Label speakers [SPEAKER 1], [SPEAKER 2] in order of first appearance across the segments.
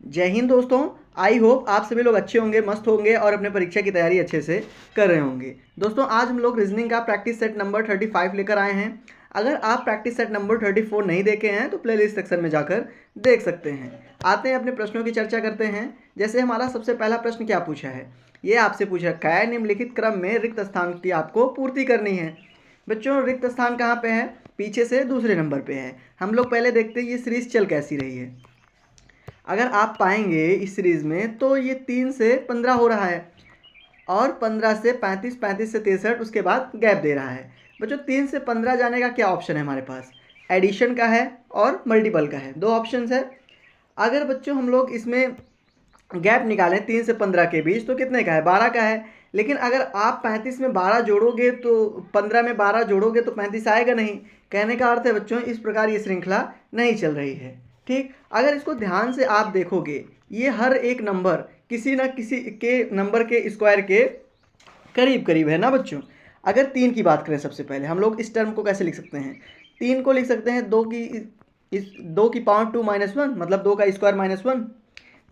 [SPEAKER 1] जय हिंद दोस्तों। I hope आप सभी लोग अच्छे होंगे, मस्त होंगे और अपने परीक्षा की तैयारी अच्छे से कर रहे होंगे। दोस्तों आज हम लोग रीजनिंग का प्रैक्टिस सेट नंबर 35 लेकर आए हैं। अगर आप प्रैक्टिस सेट नंबर 34 नहीं देखे हैं तो प्लेलिस्ट सेक्शन में जाकर देख सकते हैं। आते हैं अपने प्रश्नों की चर्चा करते हैं। जैसे हमारा सबसे पहला प्रश्न क्या पूछा है, ये आपसे पूछ रखा है निम्नलिखित क्रम में रिक्त स्थान की आपको पूर्ति करनी है। बच्चों रिक्त स्थान कहाँ पे है? पीछे से दूसरे नंबर पे है। हम लोग पहले देखते हैं ये सीरीज चल कैसी रही है। अगर आप पाएंगे इस सीरीज में तो ये 3 से 15 हो रहा है और 15 से 35, 35 से 63, उसके बाद गैप दे रहा है। बच्चों 3 से 15 जाने का क्या ऑप्शन है हमारे पास? एडिशन का है और मल्टीपल का है, दो ऑप्शन है। अगर बच्चों हम लोग इसमें गैप निकालें 3 से 15 के बीच तो कितने का है? 12 का है। लेकिन अगर आप 35 में 12 जोड़ोगे तो 15 में 12 जोड़ोगे तो 35 आएगा नहीं। कहने का अर्थ है बच्चों इस प्रकार ये श्रृंखला नहीं चल रही है। ठीक, अगर इसको ध्यान से आप देखोगे ये हर एक नंबर किसी न किसी के नंबर के स्क्वायर के करीब करीब है ना बच्चों। अगर 3 की बात करें, सबसे पहले हम लोग इस टर्म को कैसे लिख सकते हैं? 3 को लिख सकते हैं 2 की पावर 2 - 1, मतलब 2 का स्क्वायर -1।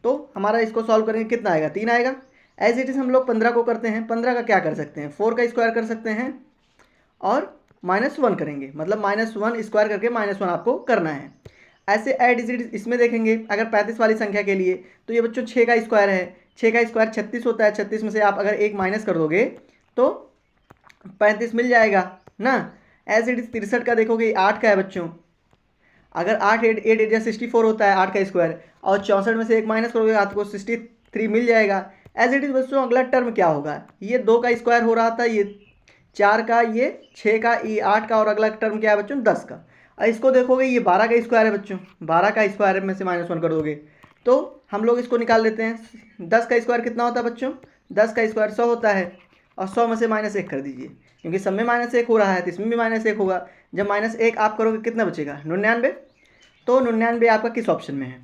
[SPEAKER 1] तो हमारा इसको सॉल्व करेंगे कितना आएगा? 3 आएगा। एज इट इज़ हम लोग 15 को करते हैं, 15 का क्या कर सकते हैं? 4 का स्क्वायर कर सकते हैं और -1 करेंगे, मतलब -1 स्क्वायर करके -1 आपको करना है। ऐसे एड इज इसमें देखेंगे अगर 35 वाली संख्या के लिए तो ये बच्चों 6 का स्क्वायर है। 6 का स्क्वायर 36 होता है। 36 में से आप अगर एक माइनस कर दोगे तो 35 मिल जाएगा ना। एज इट इज 63 का देखोगे 8 का है बच्चों। अगर 8 8 8 या 64 होता है 8 का स्क्वायर, और 64 में से एक माइनस करोगे आपको 63 मिल जाएगा। एज इट इज बच्चों अगला टर्म क्या होगा? ये 2 का स्क्वायर हो रहा था, ये 4 का, ये 6 का, ये 8 का, और अगला टर्म क्या है बच्चों? 10 का। और इसको देखोगे ये 12 का स्क्वायर है बच्चों। 12 का स्क्वायर में से -1 कर दोगे तो हम लोग इसको निकाल लेते हैं। 10 का स्क्वायर कितना होता है बच्चों? 10 का स्क्वायर 100 होता है, और 100 में से -1 कर दीजिए, क्योंकि सब में -1 हो रहा है तो इसमें भी -1 होगा। जब -1 आप करोगे कितना बचेगा? 99। तो 99 आपका किस ऑप्शन में है?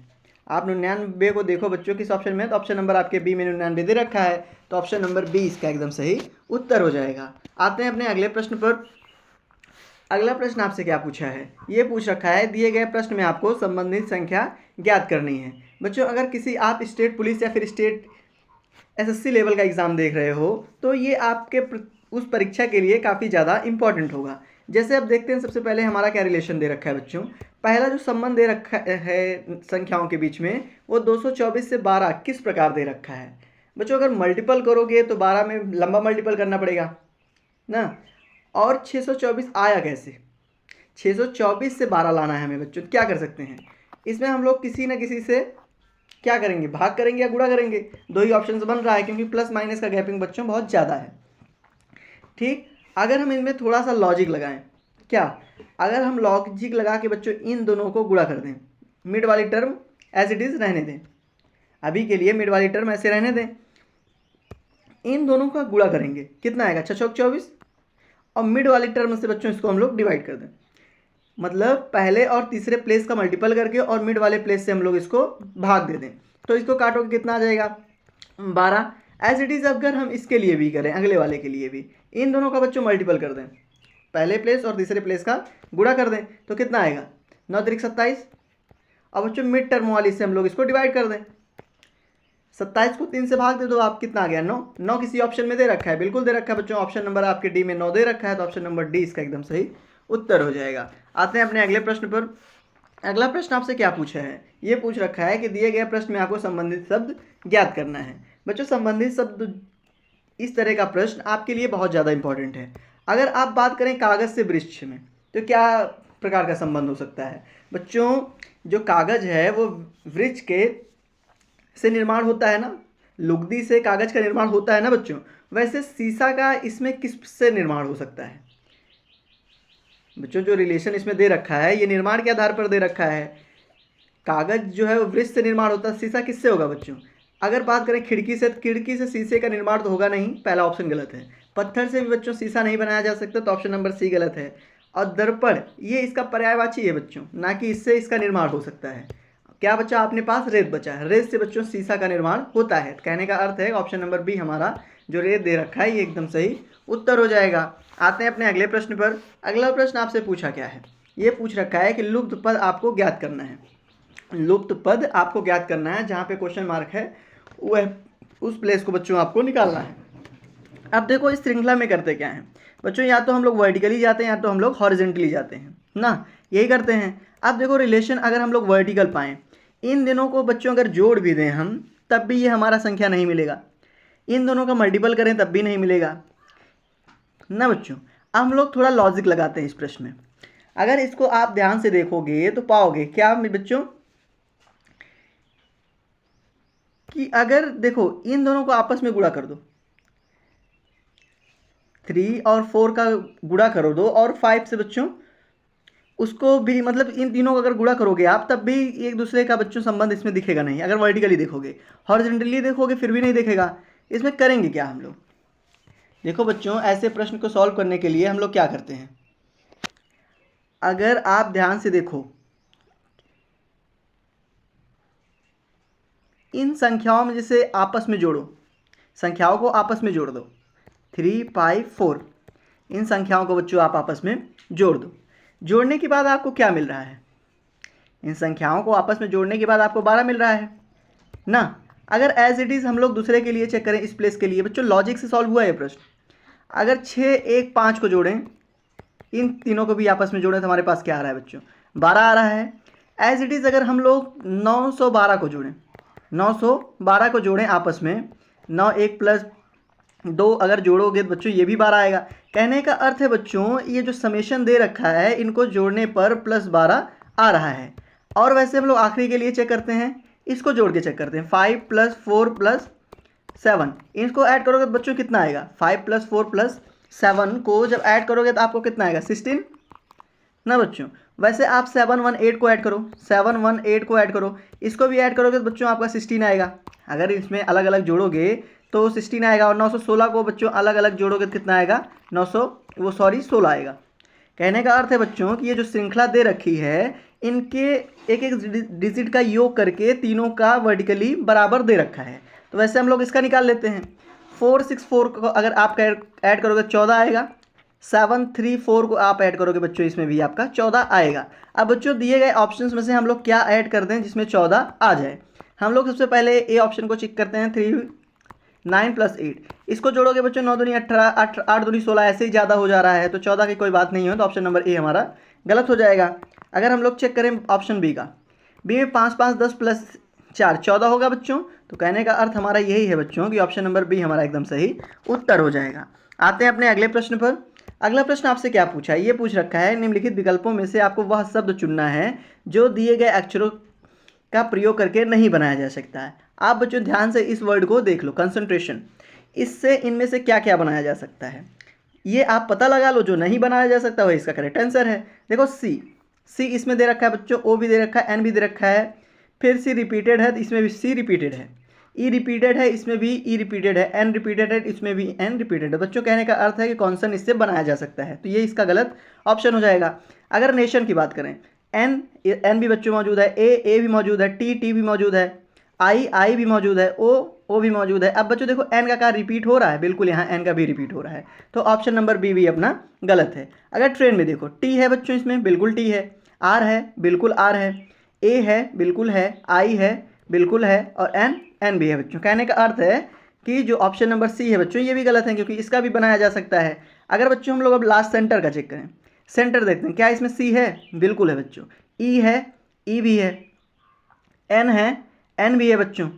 [SPEAKER 1] आप 99 को देखो बच्चों किस ऑप्शन में है, तो ऑप्शन नंबर आपके बी में 99 दे रखा है, तो ऑप्शन नंबर बी इसका एकदम सही उत्तर हो जाएगा। आते हैं अपने अगले प्रश्न पर। अगला प्रश्न आपसे क्या पूछा है? ये पूछ रखा है दिए गए प्रश्न में आपको संबंधित संख्या ज्ञात करनी है। बच्चों अगर किसी आप स्टेट पुलिस या फिर स्टेट एसएससी लेवल का एग्ज़ाम देख रहे हो तो ये आपके उस परीक्षा के लिए काफ़ी ज़्यादा इंपॉर्टेंट होगा। जैसे अब देखते हैं, सबसे पहले हमारा क्या रिलेशन दे रखा है बच्चों। पहला जो संबंध दे रखा है संख्याओं के बीच में, वो 224 से 12 किस प्रकार दे रखा है? बच्चों अगर मल्टीपल करोगे तो 12 में लंबा मल्टीपल करना पड़ेगा ना। और 624 आया कैसे? 624 से 12 लाना है हमें बच्चों। क्या कर सकते हैं इसमें? हम लोग किसी न किसी से क्या करेंगे? भाग करेंगे या गुणा करेंगे। दो ही ऑप्शन बन रहा है, क्योंकि प्लस माइनस का गैपिंग बच्चों बहुत ज़्यादा है। ठीक, अगर हम इनमें थोड़ा सा लॉजिक लगाएं, क्या अगर हम लॉजिक लगा के बच्चों इन दोनों को गुणा कर दें, मिड वाली टर्म एज इट इज़ रहने दें, अभी के लिए मिड वाली टर्म ऐसे रहने दें, इन दोनों का गुणा करेंगे कितना आएगा? 6 चौक 24, और मिड वाली टर्म से बच्चों इसको हम लोग डिवाइड कर दें, मतलब पहले और तीसरे प्लेस का मल्टीपल करके और मिड वाले प्लेस से हम लोग इसको भाग दे दें, तो इसको काटोगे कितना आ जाएगा? 12। एज इट इज़ अगर हम इसके लिए भी करें, अगले वाले के लिए भी इन दोनों का बच्चों मल्टीपल कर दें, पहले प्लेस और तीसरे प्लेस का गुणा कर दें, तो कितना आएगा? 9 त्रिक 27। और बच्चों मिड टर्म वाली से हम लोग इसको डिवाइड कर दें, 27 को 3 से भाग दे दो, आप कितना आ गया? 9। 9 किसी ऑप्शन में दे रखा है? बिल्कुल दे रखा है बच्चों, ऑप्शन नंबर आपके डी में 9 दे रखा है, तो ऑप्शन नंबर डी इसका एकदम सही उत्तर हो जाएगा। आते हैं अपने अगले प्रश्न पर। अगला प्रश्न आपसे क्या पूछा है? ये पूछ रखा है कि दिए गए प्रश्न में आपको संबंधित शब्द ज्ञात करना है। बच्चों संबंधित शब्द, इस तरह का प्रश्न आपके लिए बहुत ज़्यादा इंपॉर्टेंट है। अगर आप बात करें कागज़ से वृक्ष में, तो क्या प्रकार का संबंध हो सकता है? बच्चों जो कागज़ है वो वृक्ष के से निर्माण होता है ना, लुगदी से कागज़ का निर्माण होता है ना बच्चों, वैसे शीशा का इसमें किस से निर्माण हो सकता है? बच्चों जो रिलेशन इसमें दे रखा है ये निर्माण के आधार पर दे रखा है। कागज़ जो है वो वृक्ष से निर्माण होता है, शीशा किससे होगा बच्चों? अगर बात करें खिड़की से, खिड़की से शीशे का निर्माण तो होगा नहीं, पहला ऑप्शन गलत है। पत्थर से भी बच्चों शीशा नहीं बनाया जा सकता, तो ऑप्शन नंबर सी गलत है। और दर्पण ये इसका पर्यायवाची है बच्चों, ना कि इससे इसका निर्माण हो सकता है। क्या बच्चा अपने पास? रेत बचा है, रेत से बच्चों शीशा का निर्माण होता है। कहने का अर्थ है ऑप्शन नंबर बी हमारा जो रेत दे रखा है ये एकदम सही उत्तर हो जाएगा। आते हैं अपने अगले प्रश्न पर। अगला प्रश्न आपसे पूछा क्या है? ये पूछ रखा है कि लुप्त पद आपको ज्ञात करना है। लुप्त पद आपको ज्ञात करना है, जहाँ पे क्वेश्चन मार्क है वह उस प्लेस को बच्चों आपको निकालना है। अब देखो इस श्रृंखला में करते क्या हैं बच्चों, या तो हम लोग वर्टिकली जाते हैं या तो हम लोग हॉरिजेंटली जाते हैं ना, यही करते हैं। अब देखो रिलेशन अगर हम लोग वर्टिकल पाएँ, इन दिनों को बच्चों अगर जोड़ भी दें हम तब भी ये हमारा संख्या नहीं मिलेगा, इन दोनों का मल्टीपल करें तब भी नहीं मिलेगा ना बच्चों। अब हम लोग थोड़ा लॉजिक लगाते हैं इस प्रश्न में। अगर इसको आप ध्यान से देखोगे तो पाओगे क्या बच्चों कि अगर देखो इन दोनों को आपस में गुणा कर दो, 3 और 4 का गुणा करो दो और 5 से बच्चों उसको भी, मतलब इन तीनों को अगर गुणा करोगे आप तब भी एक दूसरे का बच्चों संबंध इसमें दिखेगा नहीं। अगर वर्टिकली देखोगे, हॉरिजॉन्टली देखोगे फिर भी नहीं दिखेगा। इसमें करेंगे क्या हम लोग, देखो बच्चों ऐसे प्रश्न को सॉल्व करने के लिए हम लोग क्या करते हैं, अगर आप ध्यान से देखो इन संख्याओं में जैसे आपस में जोड़ो, संख्याओं को आपस में जोड़ दो, 3, 5, 4, इन संख्याओं को बच्चों आप आपस में जोड़ दो। जोड़ने के बाद आपको क्या मिल रहा है, इन संख्याओं को आपस में जोड़ने के बाद आपको 12 मिल रहा है ना। अगर एज इट इज़ हम लोग दूसरे के लिए चेक करें, इस प्लेस के लिए बच्चों लॉजिक से सॉल्व हुआ है प्रश्न। अगर 6, 1, 5 को जोड़ें, इन तीनों को भी आपस में जोड़ें तो हमारे पास क्या आ रहा है बच्चों, 12 आ रहा है। एज इट इज़ अगर हम लोग 912 को जोड़ें, 912 को जोड़ें आपस में, 9 1 प्लस 2 अगर जोड़ोगे तो बच्चों ये भी 12 आएगा। कहने का अर्थ है बच्चों ये जो समेशन दे रखा है इनको जोड़ने पर +12 आ रहा है। और वैसे हम लोग आखिरी के लिए चेक करते हैं, इसको जोड़ के चेक करते हैं, 5 + 4 + 7, इसको ऐड करोगे तो बच्चों कितना आएगा, 5 + 4 + 7 को जब ऐड करोगे तो आपको कितना आएगा, 16 ना बच्चों। वैसे आप 718 को ऐड करो, 718 को ऐड करो, इसको भी ऐड करोगे तो बच्चों आपका 16 आएगा। अगर इसमें अलग अलग जोड़ोगे तो 16 आएगा, और 916 को बच्चों अलग अलग जोड़ोगे तो कितना आएगा, 16 आएगा। कहने का अर्थ है बच्चों कि ये जो श्रृंखला दे रखी है इनके एक एक डिजिट का योग करके तीनों का वर्टिकली बराबर दे रखा है। तो वैसे हम लोग इसका निकाल लेते हैं, 464 को अगर आप ऐड करोगे 14 आएगा, 734 को आप ऐड करोगे बच्चों इसमें भी आपका 14 आएगा। अब बच्चों दिए गए ऑप्शंस में से हम लोग क्या ऐड कर दें जिसमें 14 आ जाए। हम लोग सबसे पहले ए ऑप्शन को चेक करते हैं, 3 9 + 8, इसको जोड़ोगे बच्चों 9 दूनी 18, 8 दूनी 16, ऐसे ही ज़्यादा हो जा रहा है तो 14 की कोई बात नहीं हो, तो ऑप्शन नंबर ए हमारा गलत हो जाएगा। अगर हम लोग चेक करें ऑप्शन बी का, बी में 5 5 10 + 4 14 होगा बच्चों। तो कहने का अर्थ हमारा यही है बच्चों कि ऑप्शन नंबर बी हमारा एकदम सही उत्तर हो जाएगा। आते हैं अपने अगले प्रश्न पर। अगला प्रश्न आपसे क्या पूछा है, ये पूछ रखा है निम्नलिखित विकल्पों में से आपको वह शब्द चुनना है जो दिए गए अक्षरों का प्रयोग करके नहीं बनाया जा सकता है। आप बच्चों ध्यान से इस वर्ड को देख लो, कंसंट्रेशन, इससे इनमें से क्या क्या बनाया जा सकता है ये आप पता लगा लो। जो नहीं बनाया जा सकता वही इसका करेक्ट आंसर है। देखो सी इसमें दे रखा है बच्चों, ओ भी दे रखा है, एन भी दे रखा है, फिर सी रिपीटेड है इसमें भी सी रिपीटेड है, ई रिपीटेड है इसमें भी ई रिपीटेड है, एन रिपीटेड है इसमें भी एन रिपीटेड है। बच्चों कहने का अर्थ है कि कॉन्सन इससे बनाया जा सकता है, तो ये इसका गलत ऑप्शन हो जाएगा। अगर नेशन की बात करें, एन भी बच्चों मौजूद है, ए भी मौजूद है, टी भी मौजूद है, आई भी मौजूद है, ओ भी मौजूद है। अब बच्चों देखो एन का क्या रिपीट हो रहा है, बिल्कुल यहाँ एन का भी रिपीट हो रहा है, तो ऑप्शन नंबर बी भी अपना गलत है। अगर ट्रेन में देखो, टी है बच्चों इसमें बिल्कुल टी है, आर है बिल्कुल आर है, ए है बिल्कुल है, आई है बिल्कुल है, और एन भी है बच्चों। कहने का अर्थ है कि जो ऑप्शन नंबर सी है बच्चों ये भी गलत है, क्योंकि इसका भी बनाया जा सकता है। अगर बच्चों हम लोग अब लास्ट सेंटर का चेक करें, सेंटर देखते हैं क्या इसमें सी है, बिल्कुल है बच्चों, ई है, ई भी है, एन है, एन भी है बच्चों।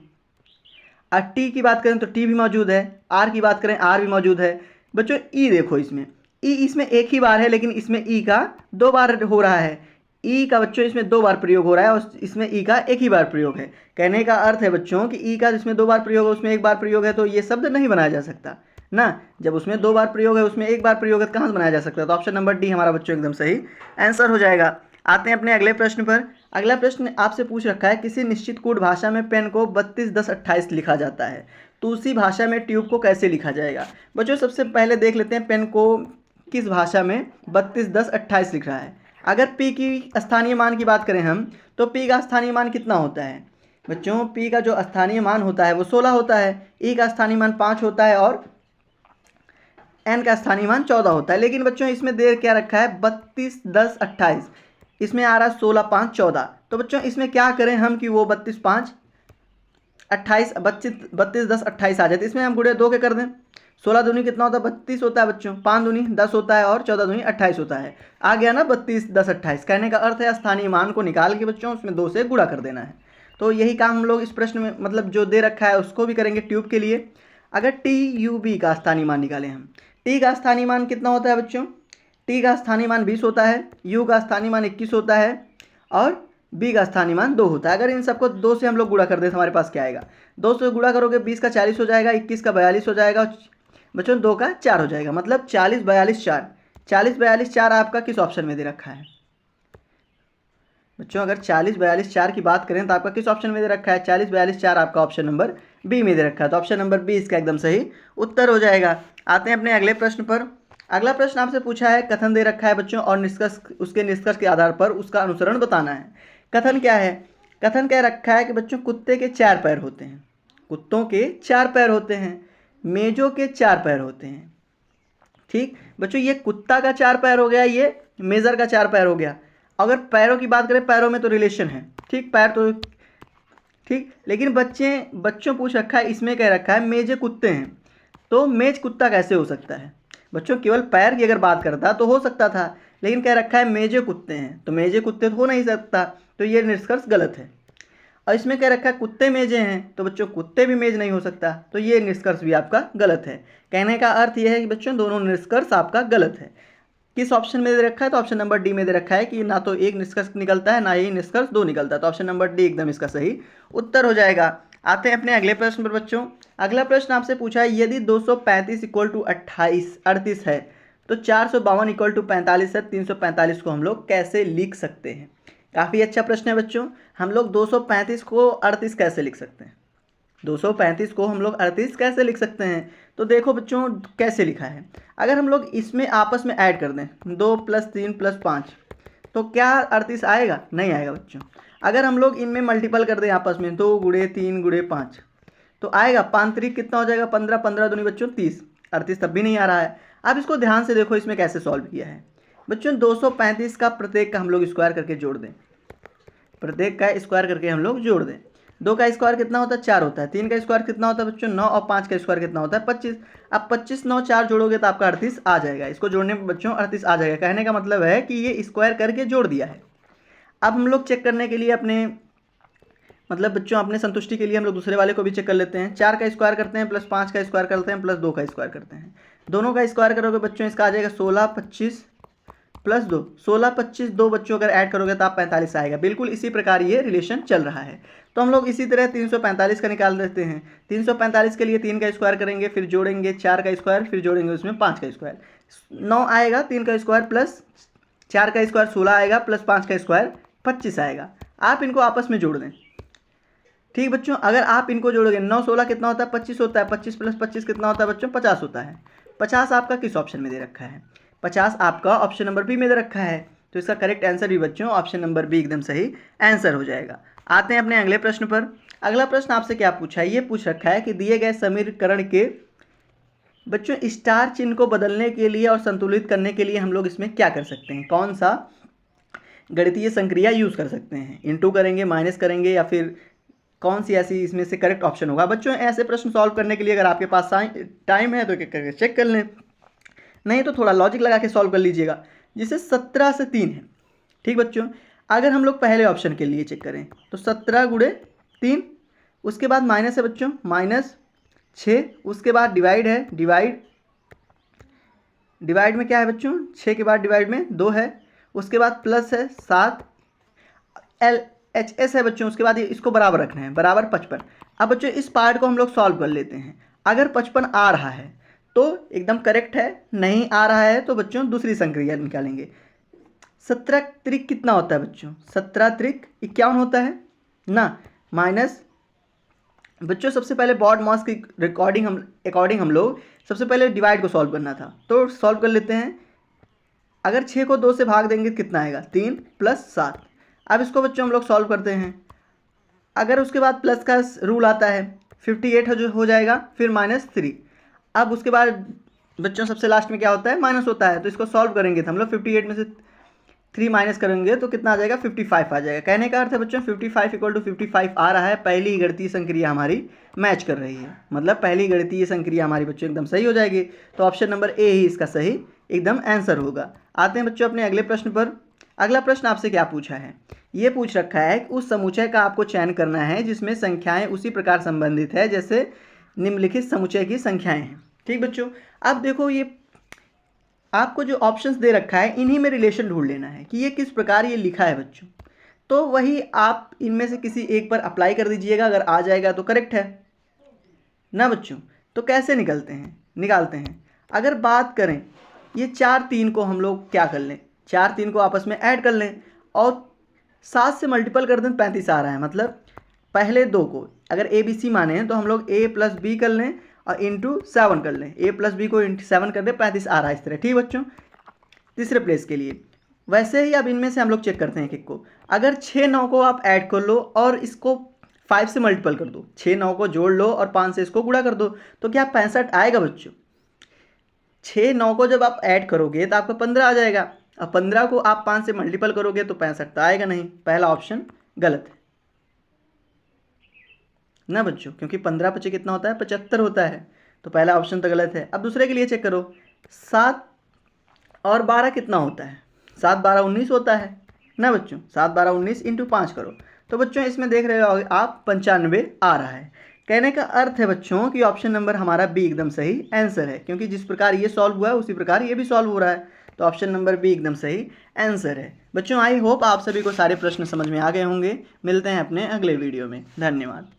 [SPEAKER 1] और टी की बात करें तो टी भी मौजूद है, आर की बात करें आर भी मौजूद है बच्चों। ई देखो इसमें, ई इसमें एक ही बार है लेकिन इसमें ई का 2 बार हो रहा है, ई का बच्चों इसमें 2 बार प्रयोग हो रहा है और इसमें ई का एक ही बार प्रयोग है। कहने का अर्थ है बच्चों कि ई का जिसमें 2 बार प्रयोग है उसमें 1 बार प्रयोग है, तो ये शब्द नहीं बनाया जा सकता ना। जब उसमें 2 बार प्रयोग है उसमें 1 बार प्रयोग है, कहाँ से बनाया जा सकता है, तो ऑप्शन नंबर डी हमारा बच्चों एकदम सही आंसर हो जाएगा। आते हैं अपने अगले प्रश्न पर। अगला प्रश्न आपसे पूछ रखा है, किसी निश्चित कोड भाषा में पेन को 32 10 28 लिखा जाता है, तो उसी भाषा में ट्यूब को कैसे लिखा जाएगा। बच्चों सबसे पहले देख लेते हैं पेन को किस भाषा में 32 10 28 लिख रहा है। अगर P की स्थानीय मान की बात करें हम, तो P का स्थानीय मान कितना होता है बच्चों, P का जो स्थानीय मान होता है वो 16 होता है, E का स्थानीय मान 5 होता है और N का स्थानीय मान 14 होता है। लेकिन बच्चों इसमें दे क्या रखा है 32 10 28, इसमें आ रहा है 16 5 14। तो बच्चों इसमें क्या करें हम कि वो 32 5 28 32 10 28 आ जाए, तो इसमें हम गुणे 2 के कर दें। 16 दूनी कितना होता है 32 होता है बच्चों, 5 दूनी 10 होता है और 14 दूनी 28 होता है। आ गया ना 32 10 28। कहने का अर्थ है स्थानीय मान को निकाल के बच्चों उसमें 2 से गुणा कर देना है। तो यही काम हम लोग इस प्रश्न में मतलब जो दे रखा है उसको भी करेंगे ट्यूब के लिए। अगर टी यू बी का स्थानीय मान निकालें हम, टी का स्थानीय मान कितना होता है बच्चों, टी का स्थानीय मान 20 होता है, यू का स्थानीय मान 21 होता है और बी का स्थानीय मान 2 होता है। अगर इन सबको 2 से हम लोग गुणा कर दें तो हमारे पास क्या आएगा, 2 से गुणा करोगे 20 का 40 हो जाएगा, 21 का 42 हो जाएगा बच्चों, 2 का 4 हो जाएगा। मतलब 40 42 4, 40 42 4 आपका किस ऑप्शन में दे रखा है बच्चों? अगर 40 42 4 की बात करें तो आपका किस ऑप्शन में दे रखा है? 40 42 4 आपका ऑप्शन नंबर बी में दे रखा है। तो ऑप्शन नंबर बी इसका एकदम सही उत्तर हो जाएगा। आते हैं अपने अगले प्रश्न पर। अगला प्रश्न आपसे पूछा है, कथन दे रखा है बच्चों और निष्कर्ष, उसके निष्कर्ष के आधार पर उसका अनुसरण बताना है। कथन क्या है? कथन कह रखा है कि बच्चों कुत्ते के 4 पैर होते हैं, कुत्तों के 4 पैर होते हैं, मेजों के 4 पैर होते हैं। ठीक बच्चों, ये कुत्ता का 4 पैर हो गया, ये मेजर का 4 पैर हो गया। अगर पैरों की बात करें, पैरों में तो रिलेशन है, ठीक, पैर तो ठीक, लेकिन बच्चों पूछ रखा है, इसमें कह रखा है मेजे कुत्ते हैं, तो मेज कुत्ता कैसे हो सकता है बच्चों? केवल पैर की अगर बात करता तो हो सकता था, लेकिन कह रखा है मेजे कुत्ते हैं, तो मेजे कुत्ते तो हो नहीं सकता, तो ये निष्कर्ष गलत है। और इसमें कह रखा है कुत्ते मेजे हैं, तो बच्चों कुत्ते भी मेज नहीं हो सकता, तो ये निष्कर्ष भी आपका गलत है। कहने का अर्थ यह है कि बच्चों दोनों निष्कर्ष आपका गलत है। किस ऑप्शन में दे रखा है? तो ऑप्शन नंबर डी में दे रखा है कि ना तो एक निष्कर्ष निकलता है ना ही निष्कर्ष 2 निकलता है। तो ऑप्शन नंबर डी एकदम इसका सही उत्तर हो जाएगा। आते हैं अपने अगले प्रश्न पर बच्चों। अगला प्रश्न आपसे पूछा है, यदि 235 इक्वल टू 38 है तो 452 इक्वल टू 45 है, 345 को हम लोग कैसे लिख सकते हैं? काफ़ी अच्छा प्रश्न है बच्चों। हम लोग 235 को 38 कैसे लिख सकते हैं? 235 को हम लोग 38 कैसे लिख सकते हैं? तो देखो बच्चों कैसे लिखा है। अगर हम लोग इसमें आपस में ऐड कर दें 2 + 3 + 5, तो क्या 38 आएगा? नहीं आएगा बच्चों। अगर हम लोग इनमें मल्टीपल कर दें आपस में 2 × 3 × 5, तो आएगा 5 3 कितना हो जाएगा 15, 15 दूनी बच्चों 30, 38 तब भी नहीं आ रहा है। अब इसको ध्यान से देखो इसमें कैसे सॉल्व किया है बच्चों। 235 का प्रत्येक का हम लोग स्क्वायर करके जोड़ दें, प्रत्येक का स्क्वायर करके हम लोग जोड़ दें। 2 का स्क्वायर कितना होता है 4 होता है, 3 का स्क्वायर कितना होता है बच्चों 9, और 5 का स्क्वायर कितना होता है 25। अब 25 9 4 जोड़ोगे तो आपका 38 आ जाएगा। इसको जोड़ने पर बच्चों 38 आ जाएगा। कहने का मतलब है कि ये स्क्वायर करके जोड़ दिया है। अब हम लोग चेक करने के लिए अपने मतलब बच्चों अपने संतुष्टि के लिए हम लोग दूसरे वाले को भी चेक कर लेते हैं। 4 का स्क्वायर करते हैं प्लस 5 का स्क्वायर करते हैं प्लस 2 का स्क्वायर करते हैं। दोनों का स्क्वायर करोगे बच्चों इसका आ जाएगा 16 25 प्लस 2, 16 25 2 बच्चों अगर ऐड करोगे तो आप 45 आएगा। बिल्कुल इसी प्रकार ये रिलेशन चल रहा है। तो हम लोग इसी तरह 345 का निकाल देते हैं। 345 के लिए 3 का स्क्वायर करेंगे, फिर जोड़ेंगे 4 का स्क्वायर, फिर जोड़ेंगे उसमें 5 का स्क्वायर, 9 आएगा। 3 का स्क्वायर प्लस 4 का स्क्वायर 16 आएगा, प्लस 5 का स्क्वायर 25 आएगा। आप इनको आपस में जोड़ दें। ठीक बच्चों, अगर आप इनको जोड़ोगे 9 16 कितना होता है 25 होता है, 25 + 25 कितना होता है बच्चों 50 होता है। 50 आपका किस ऑप्शन में दे रखा है? 50 आपका ऑप्शन नंबर बी में दे रखा है। तो इसका करेक्ट आंसर भी बच्चों ऑप्शन नंबर बी एकदम सही आंसर हो जाएगा। आते हैं अपने अगले प्रश्न पर। अगला प्रश्न आपसे क्या पूछा है? ये पूछ रखा है कि दिए गए समीकरण के बच्चों स्टार चिन्ह को बदलने के लिए और संतुलित करने के लिए हम लोग इसमें क्या कर सकते हैं? कौन सा गणितीय संक्रिया यूज़ कर सकते हैं? इंटू करेंगे, माइनस करेंगे, या फिर कौन सी ऐसी इसमें से करेक्ट ऑप्शन होगा? बच्चों ऐसे प्रश्न सॉल्व करने के लिए अगर आपके पास टाइम है तो क्या करके चेक कर लें, नहीं तो थोड़ा लॉजिक लगा के सॉल्व कर लीजिएगा। जिसे 17 से 3 है। ठीक बच्चों, अगर हम लोग पहले ऑप्शन के लिए चेक करें तो 17 × 3, उसके बाद माइनस है बच्चों -6, उसके बाद डिवाइड है, डिवाइड में क्या है बच्चों 6 के बाद डिवाइड में 2 है, उसके बाद प्लस है 7, LHS है बच्चों, उसके बाद इसको बराबर रखना है, बराबर 55। अब बच्चों इस पार्ट को हम लोग सॉल्व कर लेते हैं। अगर 55 आ रहा है तो एकदम करेक्ट है, नहीं आ रहा है तो बच्चों दूसरी संक्रिया निकालेंगे। 17 त्रिक कितना होता है बच्चों? 17 त्रिक 51 होता है ना, माइनस बच्चों सबसे पहले बॉड मास की अकॉर्डिंग हम लोग सबसे पहले डिवाइड को सॉल्व करना था, तो सॉल्व कर लेते हैं। अगर 6 को 2 से भाग देंगे कितना आएगा 3 + 7। अब इसको बच्चों हम लोग सॉल्व करते हैं। अगर उसके बाद प्लस का रूल आता है 58 हो जाएगा, फिर -3। अब उसके बाद बच्चों सबसे लास्ट में क्या होता है माइनस होता है, तो इसको सॉल्व करेंगे तो हम लोग 58 में से 3 माइनस करेंगे तो कितना आ जाएगा 55 आ जाएगा। कहने का अर्थ है बच्चों 55 इक्वल टू 55 आ रहा है, पहली गणितीय संक्रिया हमारी मैच कर रही है, मतलब पहली गणितीय संक्रिया हमारी बच्चों एकदम सही हो जाएगी। तो ऑप्शन नंबर ए ही इसका सही एकदम आंसर होगा। आते हैं बच्चों अपने अगले प्रश्न पर। अगला प्रश्न आपसे क्या पूछा है, ये पूछ रखा है कि उस समुच्चय का आपको चयन करना है जिसमें संख्याएं उसी प्रकार संबंधित है जैसे निम्नलिखित समुच्चय की संख्याएं हैं। ठीक बच्चों, अब देखो ये आपको जो ऑप्शंस दे रखा है इन्हीं में रिलेशन ढूंढ लेना है कि ये किस प्रकार ये लिखा है बच्चों, तो वही आप इनमें से किसी एक पर अप्लाई कर दीजिएगा, अगर आ जाएगा तो करेक्ट है ना बच्चों। तो कैसे निकालते हैं अगर बात करें, ये 4 3 को हम लोग क्या कर लें, 4 3 को आपस में ऐड कर लें और 7 से मल्टीपल कर दें, 35 आ रहा है। मतलब पहले दो को अगर ए बी सी माने हैं तो हम लोग a प्लस बी कर लें और इंटू 7 कर लें, a प्लस बी को इंटू 7 कर दें, 35 आ रहा है इस तरह। ठीक बच्चों, तीसरे प्लेस के लिए वैसे ही अब इनमें से हम लोग चेक करते हैं एक को, अगर 6 9 को आप ऐड कर लो और इसको 5 से मल्टीपल कर दो, 6 9 को जोड़ लो और 5 से इसको गुणा कर दो, तो क्या 65 आएगा बच्चों। 6 9 को जब आप ऐड करोगे तो आपका 15 आ जाएगा, अब 15 को आप 5 से मल्टीपल करोगे तो 65 तो आएगा नहीं, पहला ऑप्शन गलत है ना बच्चों, क्योंकि 15 पचे कितना होता है 75 होता है, तो पहला ऑप्शन तो गलत है। अब दूसरे के लिए चेक करो, 7 और 12 कितना होता है, 7 12 19 होता है ना बच्चों, 7 12 19 इंटू 5 करो, तो बच्चों इसमें देख रहे हो आप 95 आ रहा है। कहने का अर्थ है बच्चों कि ऑप्शन नंबर हमारा बी एकदम सही आंसर है, क्योंकि जिस प्रकार ये सॉल्व हुआ है उसी प्रकार ये भी सॉल्व हो रहा है, तो ऑप्शन नंबर बी एकदम सही आंसर है। बच्चों आई होप आप सभी को सारे प्रश्न समझ में आ गए होंगे। मिलते हैं अपने अगले वीडियो में, धन्यवाद।